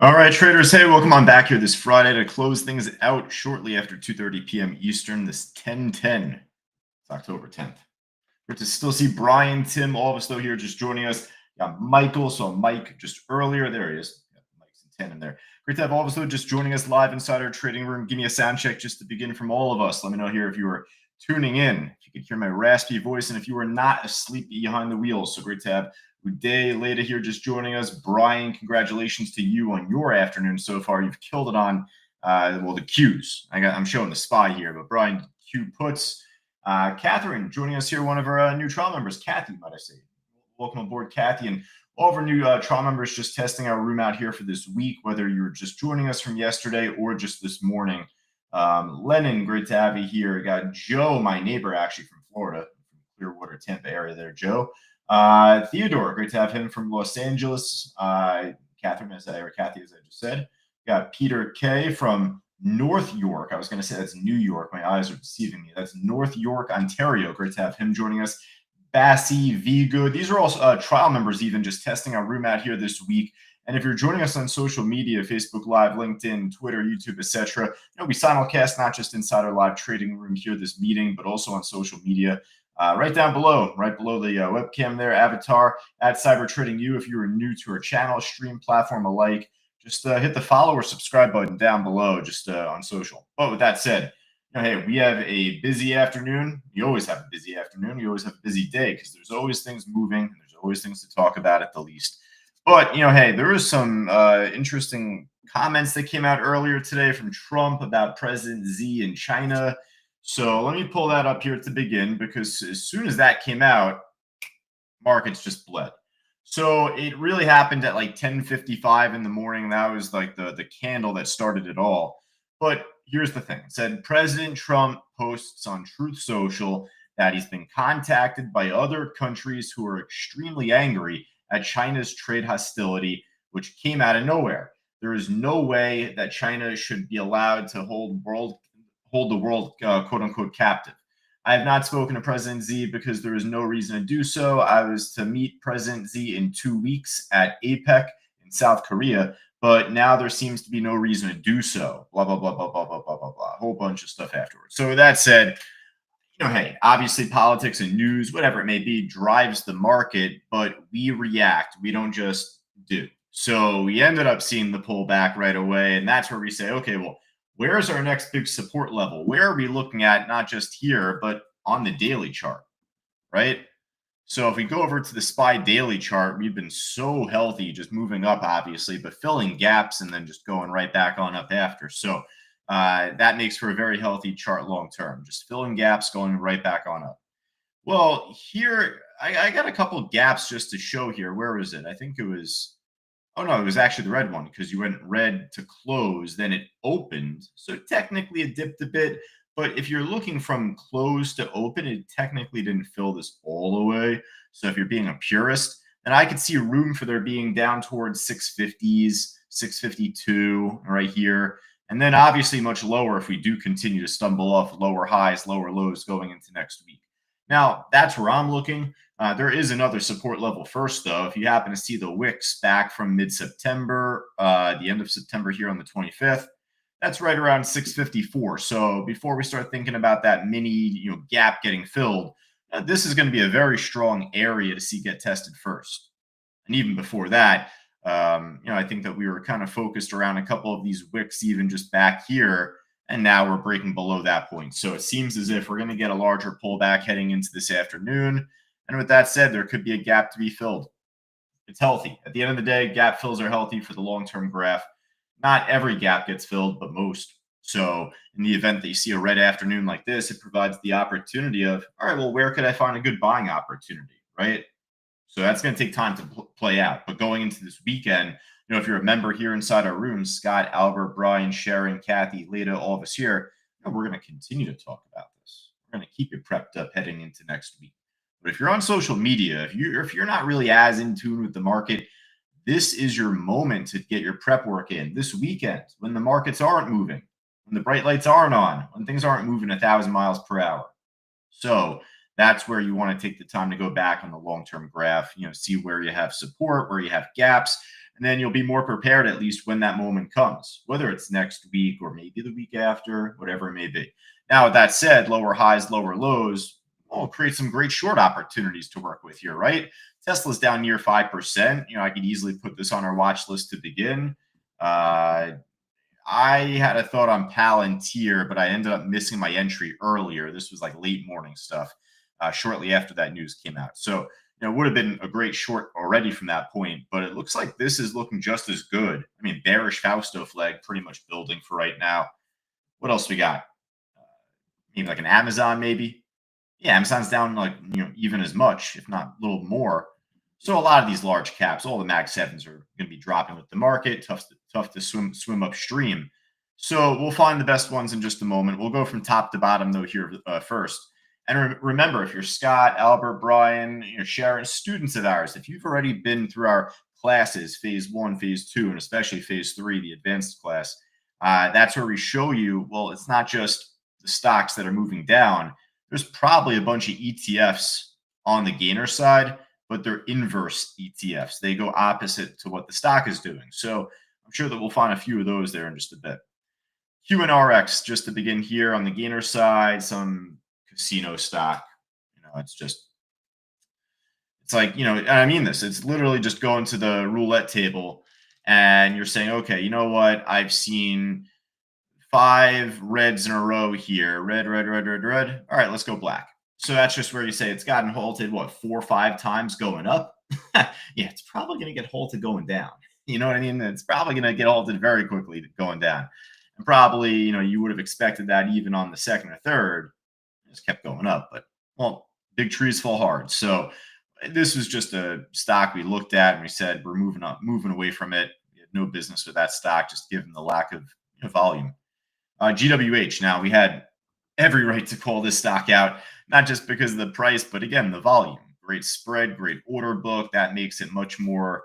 All right, traders. Hey, welcome on back here this Friday to close things out shortly after 2:30 p.m. Eastern. This 10:10. It's October 10th. Great to still see Brian, Tim, all of us though here just joining us. Got Michael, so Mike just earlier. There he is. Got Mike's and 10 in there. Great to have all of us though just joining us live inside our trading room. Give me a sound check just to begin from all of us. Let me know here if you were tuning in, if you could hear my raspy voice, and if you were not asleep behind the wheel. So great to have Uday later here just joining us. Brian, congratulations to you on your afternoon so far. You've killed it on the Qs. I'm showing the SPY here, but Brian Q puts. Catherine joining us here, one of our new trial members. Kathy, might I say. Welcome aboard, Kathy. And all of our new trial members just testing our room out here for this week, whether you're just joining us from yesterday or just this morning. Lennon, great to have you here. Got Joe, my neighbor, actually from Florida, from Clearwater, Tampa area there, Joe. Theodore, great to have him from Los Angeles. Catherine, Kathy, as I just said. Got Peter K from North York. I was going to say that's New York. My eyes are deceiving me. That's North York, Ontario. Great to have him joining us. Bassy, V Good. These are all trial members, even just testing our room out here this week. And if you're joining us on social media, Facebook Live, LinkedIn, Twitter, YouTube, etc., we simulcast not just inside our live trading room here, this meeting, but also on social media. Right down below, right below the webcam there, avatar, at Cyber Trading You. If you are new to our channel, stream, platform alike, just hit the follow or subscribe button down below, just on social. But with that said, hey, we have a busy afternoon. You always have a busy afternoon. You always have a busy day because there's always things moving. And there's always things to talk about at the least. But, hey, there was some interesting comments that came out earlier today from Trump about President Xi in China. So let me pull that up here to begin, because as soon as that came out, markets just bled. So it really happened at like 10:55 in the morning. That was like the candle that started it all. But here's the thing. It said President Trump posts on Truth Social that he's been contacted by other countries who are extremely angry at China's trade hostility, which came out of nowhere. There is no way that China should be allowed to hold the world, quote unquote, captive. I have not spoken to President Xi because there is no reason to do so. I was to meet President Xi in 2 weeks at APEC in South Korea, but now there seems to be no reason to do so. Blah, blah, blah, blah, blah, blah, blah, blah, blah. A whole bunch of stuff afterwards. So with that said, hey, obviously politics and news, whatever it may be, drives the market, but we react. We don't just do. So we ended up seeing the pullback right away, and that's where we say, okay, well, where's our next big support level? Where are we looking at, not just here, but on the daily chart, right? So if we go over to the SPY daily chart, we've been so healthy, just moving up, obviously, but filling gaps and then just going right back on up after. So that makes for a very healthy chart long term, just filling gaps, going right back on up. Well, here, I got a couple of gaps just to show here. Where was it? I think it was... Oh, no, it was actually the red one, because you went red to close, then it opened. So technically it dipped a bit. But if you're looking from close to open, it technically didn't fill this all the way. So if you're being a purist, then I could see room for there being down towards 650s, 652 right here. And then obviously much lower if we do continue to stumble off lower highs, lower lows going into next week. Now, that's where I'm looking. There is another support level first, though. If you happen to see the wicks back from mid-September, the end of September here on the 25th, that's right around 654. So before we start thinking about that mini gap getting filled, this is going to be a very strong area to see get tested first. And even before that, I think that we were kind of focused around a couple of these wicks even just back here, and now we're breaking below that point. So it seems as if we're going to get a larger pullback heading into this afternoon. And with that said, there could be a gap to be filled. It's healthy. At the end of the day, gap fills are healthy for the long-term graph. Not every gap gets filled, but most. So in the event that you see a red afternoon like this, it provides the opportunity of, all right, well, where could I find a good buying opportunity, right? So that's going to take time to play out. But going into this weekend, if you're a member here inside our room, Scott, Albert, Brian, Sharon, Kathy, Leda, all of us here, we're going to continue to talk about this. We're going to keep you prepped up heading into next week. But if you're on social media, if you're not really as in tune with the market, this is your moment to get your prep work in this weekend when the markets aren't moving, when the bright lights aren't on, when things aren't moving 1,000 miles per hour. So that's where you want to take the time to go back on the long-term graph, see where you have support, where you have gaps, And then you'll be more prepared at least when that moment comes, whether it's next week or maybe the week after, whatever it may be. Now, with that said, lower highs, lower lows will create some great short opportunities to work with here, right? Tesla's down near 5%. I could easily put this on our watch list to begin. Uh, I had a thought on Palantir, but I ended up missing my entry earlier. This was like late morning stuff, shortly after that news came out. So, it would have been a great short already from that point, but it looks like this is looking just as good. I mean, bearish Fausto flag pretty much building for right now. What else we got? Uh, Maybe like an Amazon, maybe. Yeah, Amazon's down like even as much, if not a little more. So a lot of these large caps, all the Mag sevens are going to be dropping with the market. Tough to swim upstream. So we'll find the best ones in just a moment. We'll go from top to bottom though here first. And remember, if you're Scott, Albert, Brian, Sharon, students of ours, if you've already been through our classes, phase one, phase two, and especially phase three, the advanced class, that's where we show you. Well, it's not just the stocks that are moving down. There's probably a bunch of ETFs on the gainer side, but they're inverse ETFs. They go opposite to what the stock is doing. So I'm sure that we'll find a few of those there in just a bit. QNRX, just to begin here on the gainer side, some casino stock. It's like, and I mean this, it's literally just going to the roulette table and you're saying, okay, you know what? I've seen 5 reds in a row here. Red, red, red, red, red. All right, let's go black. So that's just where you say it's gotten halted, what, 4 or 5 times going up? Yeah, it's probably going to get halted going down. You know what I mean? It's probably going to get halted very quickly going down. And probably, you would have expected that even on the second or third. It just kept going up. But, well, big trees fall hard. So this was just a stock we looked at and we said we're moving away from it. We had no business with that stock, just given the lack of volume. GWH. Now, we had every right to call this stock out, not just because of the price, but again, the volume. Great spread, great order book. That makes it much more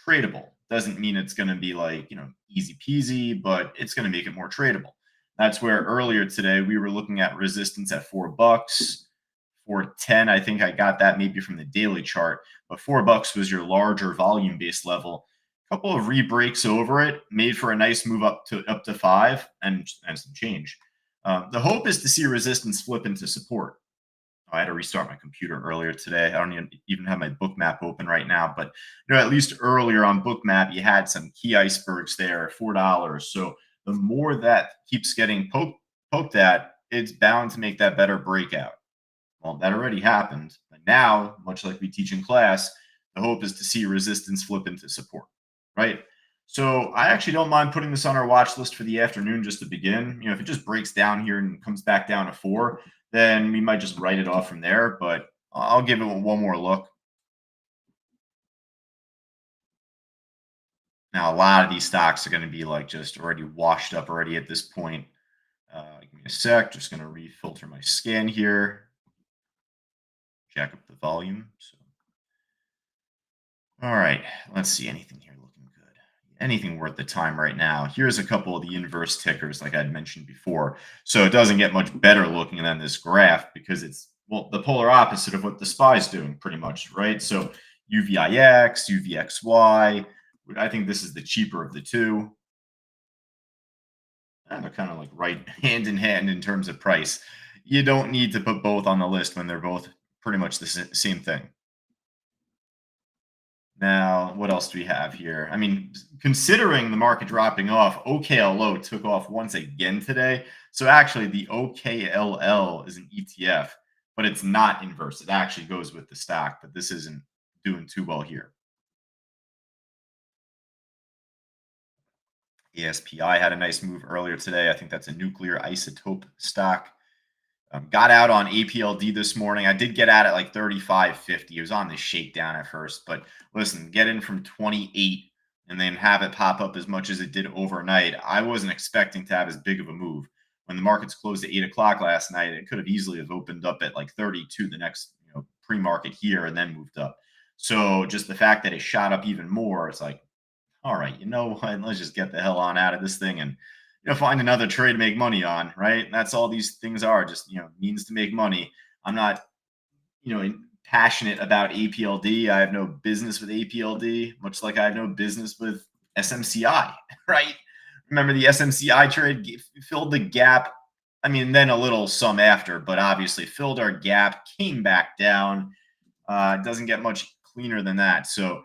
tradable. Doesn't mean it's going to be like, easy peasy, but it's going to make it more tradable. That's where earlier today we were looking at resistance at $4, 410. I think I got that maybe from the daily chart, but $4 was your larger volume based level. Couple of re-breaks over it, made for a nice move up to 5 and some change. The hope is to see resistance flip into support. I had to restart my computer earlier today. I don't even have my book map open right now, but at least earlier on book map, you had some key icebergs there at $4. So the more that keeps getting poked at, it's bound to make that better breakout. Well, that already happened, but now, much like we teach in class, the hope is to see resistance flip into support. Right. So I actually don't mind putting this on our watch list for the afternoon just to begin. If it just breaks down here and comes back down to 4, then we might just write it off from there. But I'll give it one more look. Now, a lot of these stocks are going to be like just already washed up already at this point. Give me a sec. Just going to refilter my scan here. Jack up the volume. So, all right. Let's see anything here. Anything worth the time right now. Here's a couple of the inverse tickers, like I'd mentioned before. So it doesn't get much better looking than this graph because it's, well, the polar opposite of what the SPY's doing pretty much, right? So UVIX, UVXY, I think this is the cheaper of the two. And they're kind of like right hand in hand in terms of price. You don't need to put both on the list when they're both pretty much the same thing. Now, what else do we have here? I mean, considering the market dropping off, OKLO took off once again today. So actually, the OKLL is an ETF, but it's not inverse. It actually goes with the stock, but this isn't doing too well here. ESPI had a nice move earlier today. I think that's a nuclear isotope stock. Got out on APLD this morning. I did get out at like 35.50. It was on the shakedown at first, but listen, get in from 28 and then have it pop up as much as it did overnight. I wasn't expecting to have as big of a move. When the markets closed at 8 o'clock last night, it could have easily have opened up at like 32 the next pre-market here and then moved up. So just the fact that it shot up even more, it's like, all right, you know what? Let's just get the hell on out of this thing and find another trade to make money on, right? And that's all these things are, just means to make money. I'm not passionate about APLD. I have no business with APLD, much like I have no business with SMCI, right? Remember the SMCI trade filled the gap. I mean, then a little some after, but obviously filled our gap, came back down. Doesn't get much cleaner than that. So,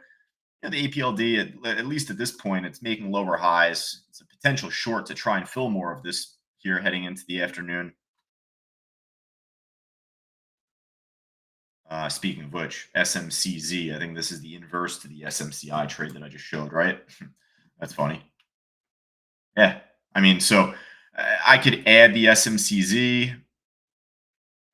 the APLD, at least at this point, it's making lower highs. It's a potential short to try and fill more of this here heading into the afternoon. Speaking of which, SMCZ, I think this is the inverse to the SMCI trade that I just showed, right? That's funny. Yeah. I mean, so I could add the SMCZ.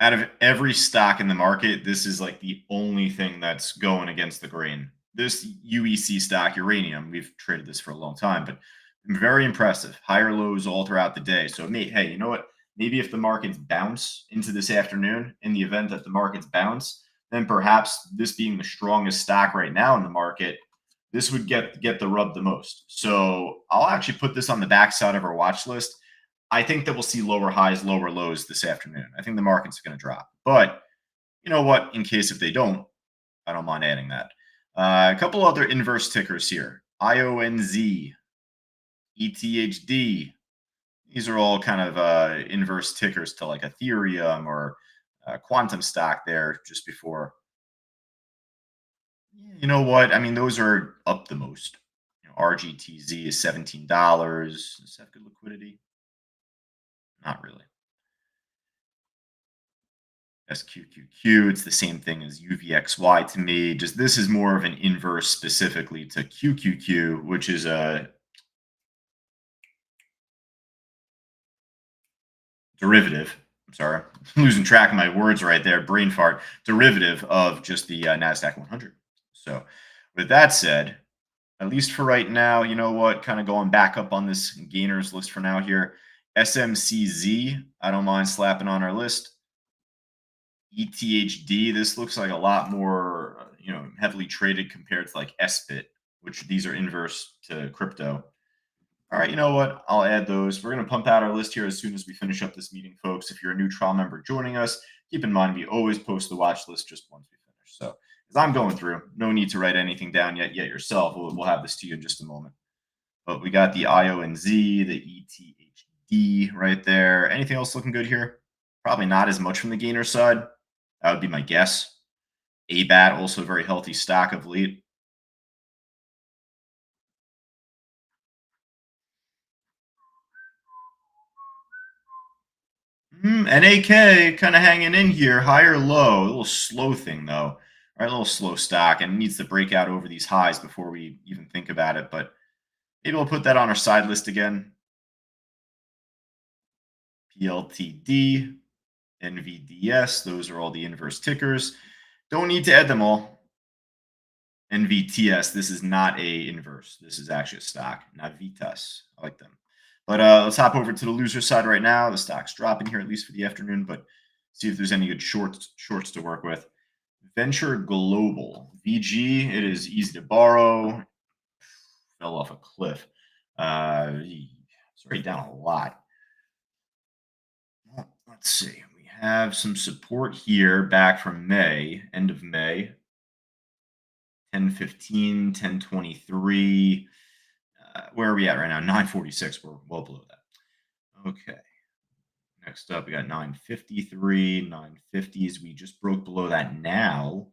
Out of every stock in the market, this is like the only thing that's going against the grain. This UEC stock, uranium, we've traded this for a long time, but very impressive. Higher lows all throughout the day. So, hey, you know what? Maybe if the markets bounce into this afternoon, in the event that the markets bounce, then perhaps this being the strongest stock right now in the market, this would get the rub the most. So I'll actually put this on the backside of our watch list. I think that we'll see lower highs, lower lows this afternoon. I think the market's going to drop. But you know what? In case if they don't, I don't mind adding that. A couple other inverse tickers here. IONZ, ETHD. These are all kind of inverse tickers to like Ethereum or quantum stock there just before. You know what? I mean, those are up the most. RGTZ is $17. Does that have good liquidity? Not really. SQQQ, it's the same thing as UVXY to me. Just this is more of an inverse specifically to QQQ, which is a derivative. I'm sorry, I'm losing track of my words right there. Brain fart. Derivative of just the NASDAQ 100. So, with that said, at least for right now, you know what? Kind of going back up on this gainers list for now here. SMCZ, I don't mind slapping on our list. ETHD, this looks like a lot more, heavily traded compared to like SBIT, which these are inverse to crypto. All right, you know what? I'll add those. We're going to pump out our list here as soon as we finish up this meeting, folks. If you're a new trial member joining us, keep in mind we always post the watch list just once we finish. So as I'm going through, no need to write anything down yet yourself. We'll have this to you in just a moment. But we got the IONZ, the ETHD right there. Anything else looking good here? Probably not as much from the gainer side. That would be my guess. ABAT, also a very healthy stock of late. NAK kind of hanging in here, higher low, a little slow thing though. All right, a little slow stock and needs to break out over these highs before we even think about it. But maybe we'll put that on our side list again. PLTD, NVDS, those are all the inverse tickers. Don't need to add them all. NVTS, this is not a inverse. This is actually a stock, not Vitas. I like them. But let's hop over to the loser side right now. The stock's dropping here, at least for the afternoon, but see if there's any good shorts to work with. Venture Global, VG, it is easy to borrow. Fell off a cliff. It's already down a lot. Well, let's see. We have some support here back from May, end of May. 1015, 1023. Where are we at right now? 946. We're well below that. Okay. Next up, we got 953, 950s. We just broke below that now.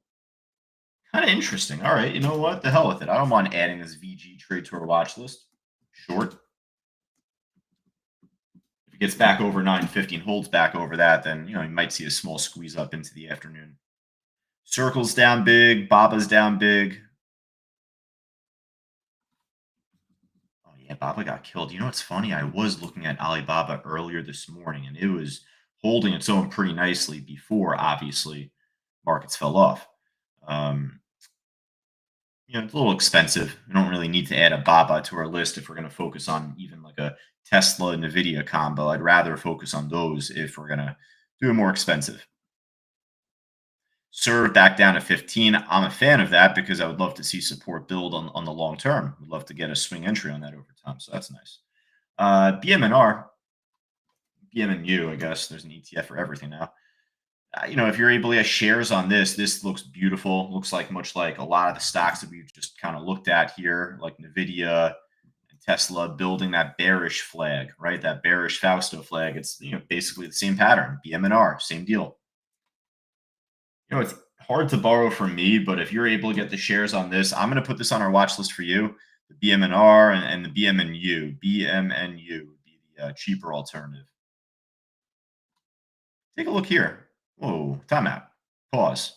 Kind of interesting. All right. You know what? The hell with it. I don't mind adding this VG trade to our watch list. Short. If it gets back over 950 and holds back over that, then, you might see a small squeeze up into the afternoon. Circle's down big. Baba's down big. Oh, yeah, Baba got killed. You know what's funny? I was looking at Alibaba earlier this morning, and it was holding its own pretty nicely before, obviously, markets fell off. It's a little expensive. We don't really need to add a Baba to our list if we're going to focus on even like a Tesla NVIDIA combo. I'd rather focus on those if we're going to do it more expensive. Serve back down to 15. I'm a fan of that because I would love to see support build on the long term. Would love to get a swing entry on that over time. So that's nice. BMNR, BMNU, I guess there's an ETF for everything now. If you're able to get shares on this, this looks beautiful. Looks like much like a lot of the stocks that we've just kind of looked at here, like Nvidia and Tesla, building that bearish flag, right? That bearish Fausto flag. It's basically the same pattern. BMNR, same deal. It's hard to borrow from me, but if you're able to get the shares on this, I'm going to put this on our watch list for you. The BMNR and the BMNU. BMNU would be the cheaper alternative. Take a look here. Whoa, timeout. Pause.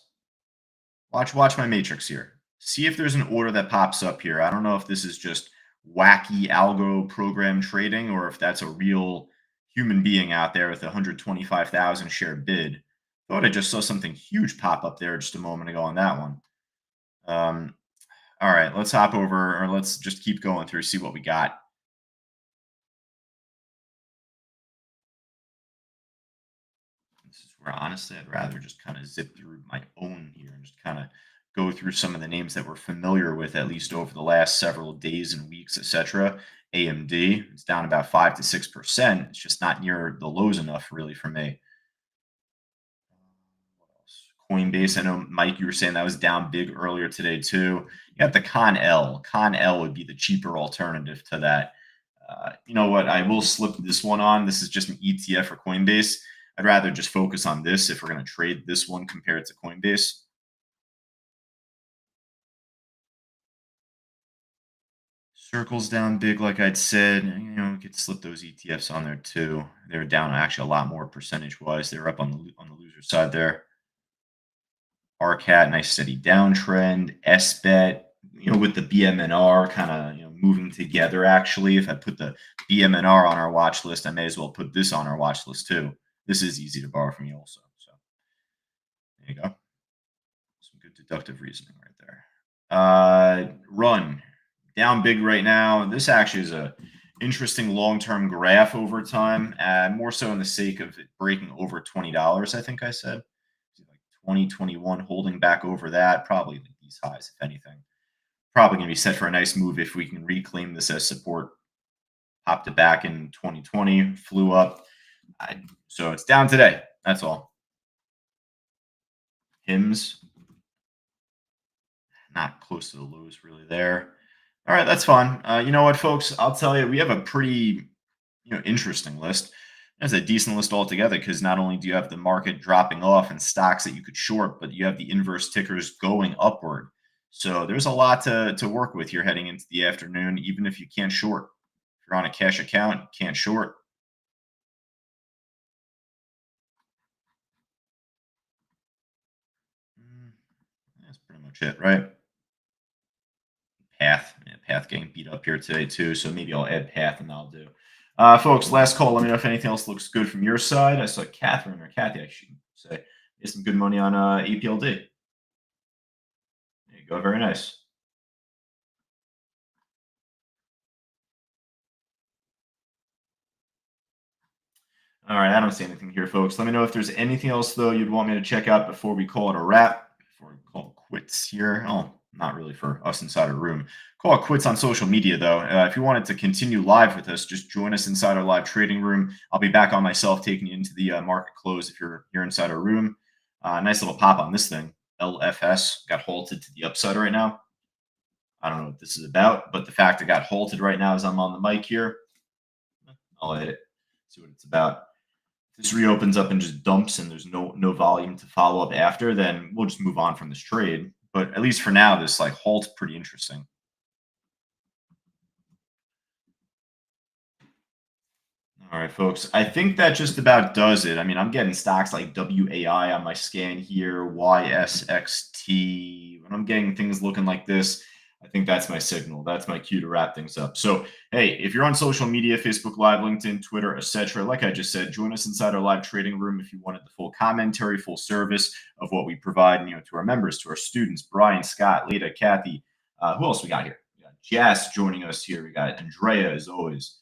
Watch my matrix here. See if there's an order that pops up here. I don't know if this is just wacky algo program trading or if that's a real human being out there with a 125,000 share bid. Thought I just saw something huge pop up there just a moment ago on that one. All right, let's hop over, or let's just keep going through, see what we got. This is where honestly I'd rather just kind of zip through my own here and just kind of go through some of the names that we're familiar with, at least over the last several days and weeks, etc. AMD, it's down about 5 to 6%. It's just not near the lows enough, really, for me. What else? Coinbase, I know, Mike, you were saying that was down big earlier today, too. You got the Con L. Con L would be the cheaper alternative to that. You know what? I will slip this one on. This is just an ETF for Coinbase. I'd rather just focus on this if we're going to trade this one compared to Coinbase. Circles down big, like I'd said. We could slip those ETFs on there too. They were down actually a lot more percentage wise. They were up on the loser side there. RCAT, nice steady downtrend. SBET, with the BMNR kind of moving together. Actually, if I put the BMNR on our watch list, I may as well put this on our watch list too. This is easy to borrow from you also. So there you go. Some good deductive reasoning right there. Run down big right now. This actually is a interesting long-term graph over time, more so in the sake of it breaking over $20. I think I said like 2021 holding back over that, probably like these highs, if anything. Probably going to be set for a nice move if we can reclaim this as support. Popped it back in 2020, flew up. So it's down today. That's all. HIMS, not close to the lows really there. All right, that's fun. You know what, folks? I'll tell you, we have a pretty interesting list. It's a decent list altogether because not only do you have the market dropping off and stocks that you could short, but you have the inverse tickers going upward. So there's a lot to work with here heading into the afternoon, even if you can't short. If you're on a cash account, you can't short. That's pretty much it, right? Path. Yeah, Path getting beat up here today too, so maybe I'll add Path and I'll do. Folks, last call. Let me know if anything else looks good from your side. I saw Catherine or Kathy, I should say, get some good money on APLD. There you go. Very nice. All right, I don't see anything here, folks. Let me know if there's anything else, though, you'd want me to check out before we call it a wrap, before we call it quits here. Oh, not really for us inside our room. Call it quits on social media, though. If you wanted to continue live with us, just join us inside our live trading room. I'll be back on myself taking you into the market close if you're here inside our room. Nice little pop on this thing. LFS got halted to the upside right now. I don't know what this is about, but the fact it got halted right now as I'm on the mic here, I'll edit, see what it's about. This reopens up and just dumps and there's no volume to follow up after, then we'll just move on from this trade. But at least for now, this like halt's pretty interesting. All right, folks. I think that just about does it. I mean, I'm getting stocks like WAI on my scan here, YSXT. When I'm getting things looking like this, I think that's my signal. That's my cue to wrap things up. So, hey, if you're on social media, Facebook Live, LinkedIn, Twitter, etc., like I just said, join us inside our live trading room if you wanted the full commentary, full service of what we provide, to our members, to our students, Brian, Scott, Leda, Kathy. Who else we got here? We got Jess joining us here. We got Andrea, as always.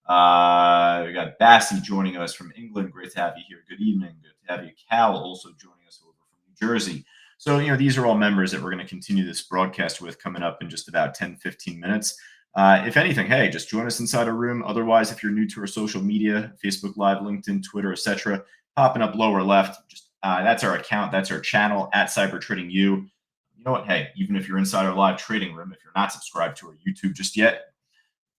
We got Bassie joining us from England. Great to have you here. Good evening. Good to have you. Cal also joining us over from New Jersey. So, these are all members that we're going to continue this broadcast with coming up in just about 10, 15 minutes. If anything, hey, just join us inside our room. Otherwise, if you're new to our social media, Facebook Live, LinkedIn, Twitter, etc., popping up lower left, just That's our account. That's our channel at Cyber Trading You. You know what? Hey, even if you're inside our live trading room, if you're not subscribed to our YouTube just yet,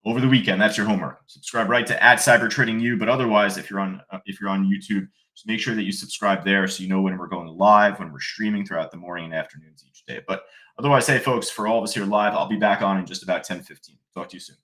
over the weekend, that's your homework. Subscribe right to at Cyber Trading You. But otherwise, if you're on YouTube, just make sure that you subscribe there so you know when we're going live, when we're streaming throughout the morning and afternoons each day. But otherwise, hey folks, for all of us here live, I'll be back on in just about 10:15. Talk to you soon.